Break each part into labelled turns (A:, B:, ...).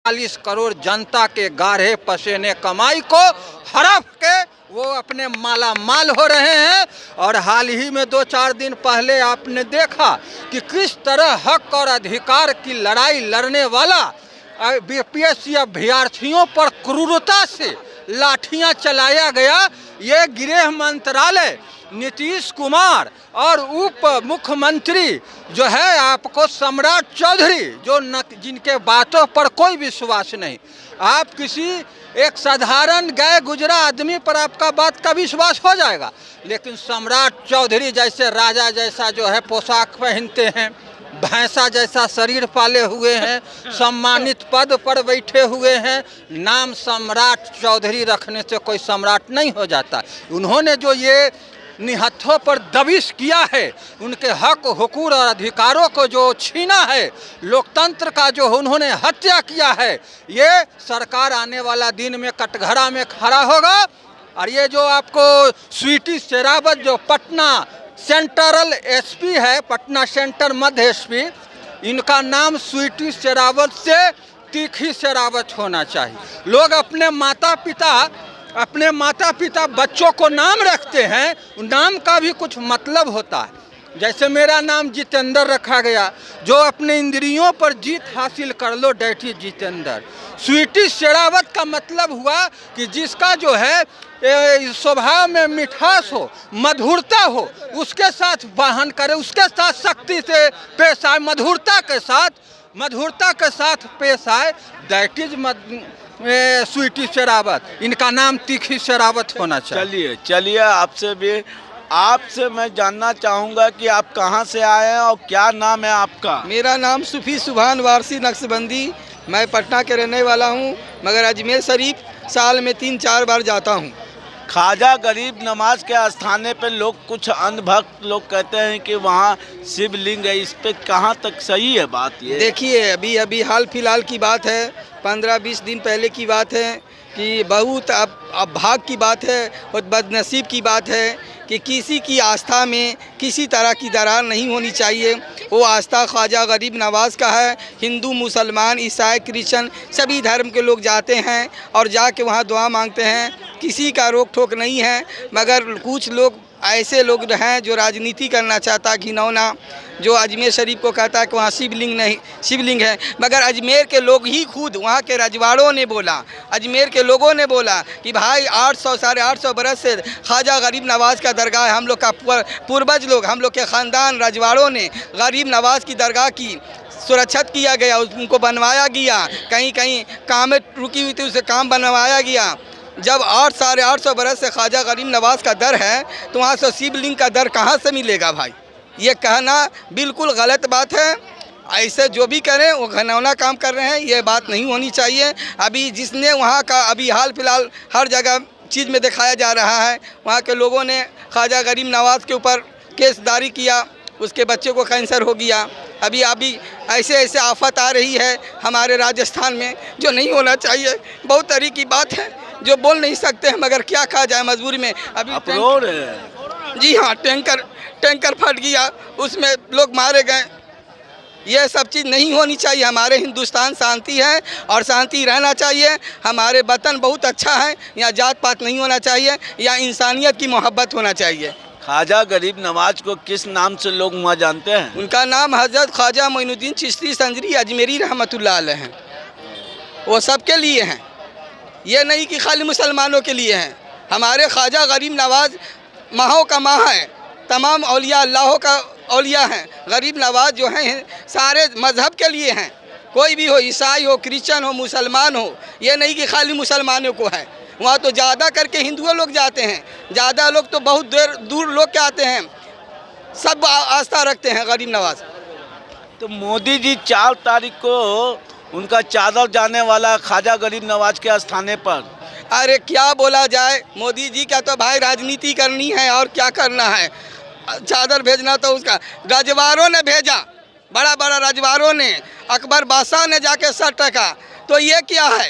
A: 40 करोड़ जनता के गाढ़े पसीने कमाई को हड़प के वो अपने माला माल हो रहे हैं। और हाल ही में 2-4 दिन पहले आपने देखा कि किस तरह हक और अधिकार की लड़ाई लड़ने वाला बीपीएससी अभ्यर्थियों पर क्रूरता से लाठियां चलाया गया। ये गृह मंत्रालय नीतीश कुमार और उप मुख्यमंत्री जो है आपको सम्राट चौधरी जो जिनके बातों पर कोई विश्वास नहीं, आप किसी एक साधारण गए गुजरा आदमी पर आपका बात का विश्वास हो जाएगा, लेकिन सम्राट चौधरी जैसे राजा जैसा जो है पोशाक पहनते हैं, भैंसा जैसा शरीर पाले हुए हैं, सम्मानित पद पर बैठे हुए हैं, नाम सम्राट चौधरी रखने से कोई सम्राट नहीं हो जाता। उन्होंने जो ये निहत्थों पर दबिश किया है, उनके हक हुकूक और अधिकारों को जो छीना है, लोकतंत्र का जो उन्होंने हत्या किया है, ये सरकार आने वाला दिन में कटघरा में खड़ा होगा। और ये जो आपको स्वीटी शेरावत जो पटना सेंट्रल एसपी है, पटना सेंटर मध्य एसपी, इनका नाम स्वीटी शेरावत से तीखी शेरावत होना चाहिए। लोग अपने माता पिता बच्चों को नाम रखते हैं, नाम का भी कुछ मतलब होता है। जैसे मेरा नाम जितेंद्र रखा गया, जो अपने इंद्रियों पर जीत हासिल कर लो डैट इज जितेंद्र। स्वीटी शेरावत का मतलब हुआ कि जिसका जो है स्वभाव में मिठास हो, मधुरता हो, उसके साथ वाहन करे, उसके साथ शक्ति से पेश आए, मधुरता के साथ पेश आए, दैट इज स्वीटी शेरावत। इनका नाम तीखी शेरावत होना चाहिए।
B: चलिए आपसे मैं जानना चाहूँगा कि आप कहाँ से आए हैं और क्या नाम है आपका?
C: मेरा नाम सूफी सुभान वारसी नक्शबंदी, मैं पटना के रहने वाला हूँ, मगर अजमेर शरीफ साल में 3-4 बार जाता हूँ।
B: ख्वाजा गरीब नवाज के आस्थाने पे लोग कुछ अंधभक्त लोग कहते हैं कि वहाँ शिवलिंग है, इस पे कहाँ तक सही है बात? ये
C: देखिए, अभी हाल फिलहाल की बात है, 15-20 दिन पहले की बात है कि बहुत अब भाग की बात है और बदनसीब की बात है कि किसी की आस्था में किसी तरह की दरार नहीं होनी चाहिए। वो आस्था ख्वाजा गरीब नवाज का है। हिंदू, मुसलमान, ईसाई, क्रिश्चन सभी धर्म के लोग जाते हैं और जाके वहाँ दुआ मांगते हैं, किसी का रोक टोक नहीं है। मगर कुछ लोग ऐसे लोग हैं जो राजनीति करना चाहता, घिनौना, जो अजमेर शरीफ को कहता है कि वहाँ शिवलिंग है। मगर अजमेर के लोग ही खुद, वहाँ के रजवाड़ों ने बोला, अजमेर के लोगों ने बोला कि भाई 800-850 बरस से ख्वाजा गरीब नवाज का दरगाह है। हम लोग का पूर्वज लोग, हम लोग के ख़ानदान रजवाड़ों ने गरीब नवाज की दरगाह की सुरक्षित किया गया, उनको बनवाया गया, कहीं कहीं काम रुकी हुई थी उसे काम बनवाया गया। जब 800-850 बरस से ख्वाजा गरीब नवाज का दर है तो वहाँ से शिवलिंग का दर कहाँ से मिलेगा भाई? ये कहना बिल्कुल गलत बात है। ऐसे जो भी करें वो घिनौना काम कर रहे हैं, ये बात नहीं होनी चाहिए। अभी जिसने वहाँ का अभी हाल फिलहाल हर जगह चीज़ में दिखाया जा रहा है, वहाँ के लोगों ने ख्वाजा गरीब नवाज के ऊपर केस दारी किया, उसके बच्चे को कैंसर हो गया। अभी ऐसे आफत आ रही है हमारे राजस्थान में जो नहीं होना चाहिए। बहुत तरह की बात है जो बोल नहीं सकते हैं, मगर क्या कहा जाए मजबूरी में। अभी जी हाँ, टैंकर फट गया, उसमें लोग मारे गए। ये सब चीज़ नहीं होनी चाहिए। हमारे हिंदुस्तान शांति है और शांति रहना चाहिए। हमारे वतन बहुत अच्छा है, यहाँ जात पात नहीं होना चाहिए, यहाँ इंसानियत की मोहब्बत होना चाहिए।
B: ख्वाजा गरीब नवाज को किस नाम से लोग वहाँ जानते हैं?
C: उनका नाम हज़रत ख्वाजा मोइनुद्दीन चिश्ती संजरी अजमेरी रहमतुल्लाह अलैह हैं। वो सबके लिए हैं, ये नहीं कि खाली मुसलमानों के लिए हैं। हमारे ख्वाजा गरीब नवाज माहों का माह है, तमाम औलिया अल्लाह का औलिया हैं। गरीब नवाज जो हैं सारे मज़हब के लिए हैं, कोई भी हो, ईसाई हो, क्रिश्चन हो, मुसलमान हो, ये नहीं कि खाली मुसलमानों को है। वहाँ तो ज़्यादा करके हिंदुओं लोग जाते हैं, ज़्यादा लोग तो बहुत दूर लोग के आते हैं, सब आस्था रखते हैं गरीब नवाज।
B: तो मोदी जी 4 तारीख को उनका चादर जाने वाला ख्वाजा गरीब नवाज के आस्थाने पर।
C: अरे क्या बोला जाए, मोदी जी का तो भाई राजनीति करनी है और क्या करना है। चादर भेजना तो उसका रजवाड़ों ने भेजा, बड़ा बड़ा रजवाड़ों ने, अकबर बादशाह ने जाके सर टका। तो ये क्या है,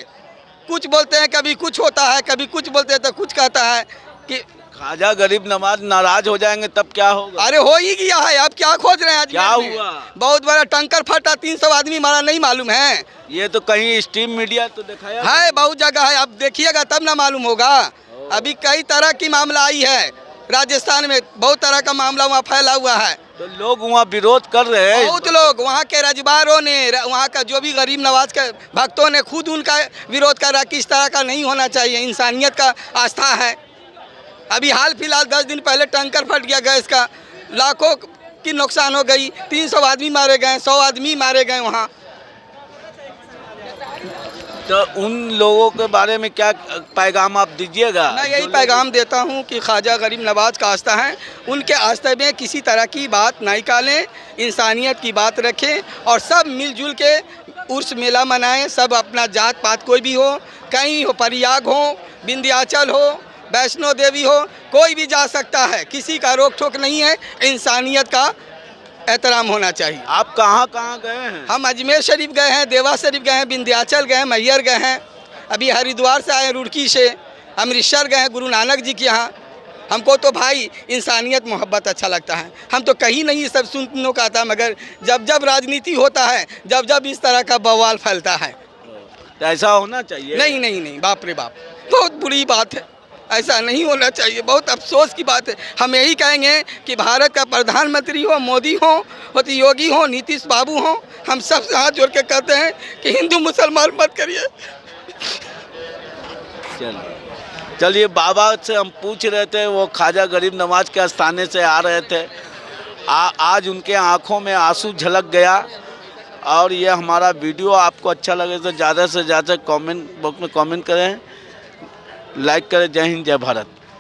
C: कुछ बोलते हैं कभी कुछ होता है, कभी कुछ बोलते हैं तो कुछ कहता है कि
B: ख्वाजा गरीब नवाज नाराज हो जाएंगे तब क्या होगा?
C: अरे हो ही गया है, आप क्या खोज रहे हैं?
B: क्या
C: अजमेर में
B: हुआ?
C: बहुत बड़ा टंकर फटा, 300 आदमी मारा, नहीं मालूम है?
B: ये तो कहीं स्ट्रीम मीडिया तो दिखाया
C: है, बहुत जगह है, आप देखिएगा तब ना मालूम होगा। अभी कई तरह की मामला आई है राजस्थान में, बहुत तरह का मामला वहाँ फैला हुआ है।
B: तो लोग वहाँ विरोध कर रहे हैं।
C: बहुत लोग वहाँ के रजबारों ने, वहाँ का जो भी गरीब नवाज के भक्तों ने खुद उनका विरोध कर रहा कि इस तरह का नहीं होना चाहिए, इंसानियत का आस्था है। अभी हाल फिलहाल 10 दिन पहले टैंकर फट गया गैस का, लाखों की नुकसान हो गई, 300 आदमी मारे गए, 100 आदमी मारे गए वहाँ।
B: तो उन लोगों के बारे में क्या पैगाम आप दीजिएगा?
C: मैं यही पैगाम देता हूँ कि ख्वाजा गरीब नवाज का आस्था है, उनके आस्थे में किसी तरह की बात ना निकालें, इंसानियत की बात रखें और सब मिलजुल के उर्स मेला मनाएं। सब अपना जात पात कोई भी हो, कहीं हो, परियाग हो, विंध्याचल हो, वैष्णो देवी हो, कोई भी जा सकता है, किसी का रोक टोक नहीं है। इंसानियत का एहतराम होना चाहिए।
B: आप कहाँ कहाँ गए हैं?
C: हम अजमेर शरीफ गए हैं, देवा शरीफ गए हैं, विंध्याचल गए हैं, मैहर गए हैं, अभी हरिद्वार से आए, रुड़की से, अमृतसर गए हैं, गुरु नानक जी के यहाँ। हमको तो भाई इंसानियत मोहब्बत अच्छा लगता है, हम तो कहीं नहीं सब सुनने का आता, मगर जब जब राजनीति होता है, जब जब इस तरह का बवाल फैलता है,
B: तो ऐसा होना चाहिए?
C: नहीं नहीं नहीं, बाप रे बाप, बहुत बुरी बात है, ऐसा नहीं होना चाहिए, बहुत अफसोस की बात है। हम यही कहेंगे कि भारत का प्रधानमंत्री हो, मोदी हो योगी हो, नीतीश बाबू हो, हम सब से हाथ जोड़ के कहते हैं कि हिंदू मुसलमान मत करिए।
B: चलिए, बाबा से हम पूछ रहे थे, वो ख्वाजा गरीब नवाज के आस्थाने से आ रहे थे। आज उनके आंखों में आंसू झलक गया। और ये हमारा वीडियो आपको अच्छा लगे तो ज़्यादा से ज़्यादा कमेंट बॉक्स में कमेंट करें, लाइक करें। जय हिंद, जय भारत।